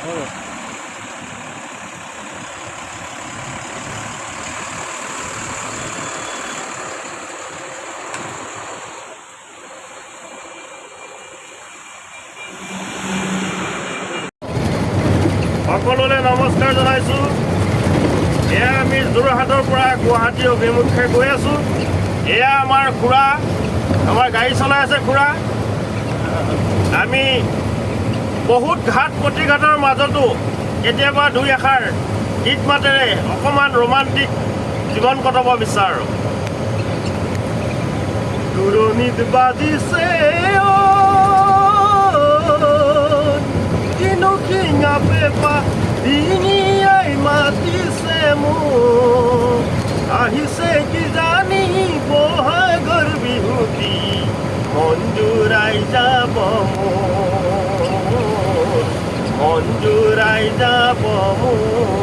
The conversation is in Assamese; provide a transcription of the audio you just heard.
সকলোলৈ নমস্কাৰ জনাইছোঁ। এয়া আমি যোৰহাটৰ পৰা গুৱাহাটী অভিমুখে গৈ আছোঁ। এয়া আমাৰ খুৰা, আমাৰ গাড়ী চলাই আছে খুৰা। আমি বহুত ঘাট প্ৰতিঘাটৰ মাজতো কেতিয়াবা দুই এষাৰ গীত মাতেৰে অকণমান ৰোমান্টিক জীৱন কটাব বিচাৰোঁ। দূৰণিত বাজিছে শিঙা পেপা ডিঙিয়াই মাতিছে মোক, আহিছে কি জানি বহাগৰ বিহুতি মন জোৰাই যাব মোৰ, মন জোৰাই যাব মোৰ।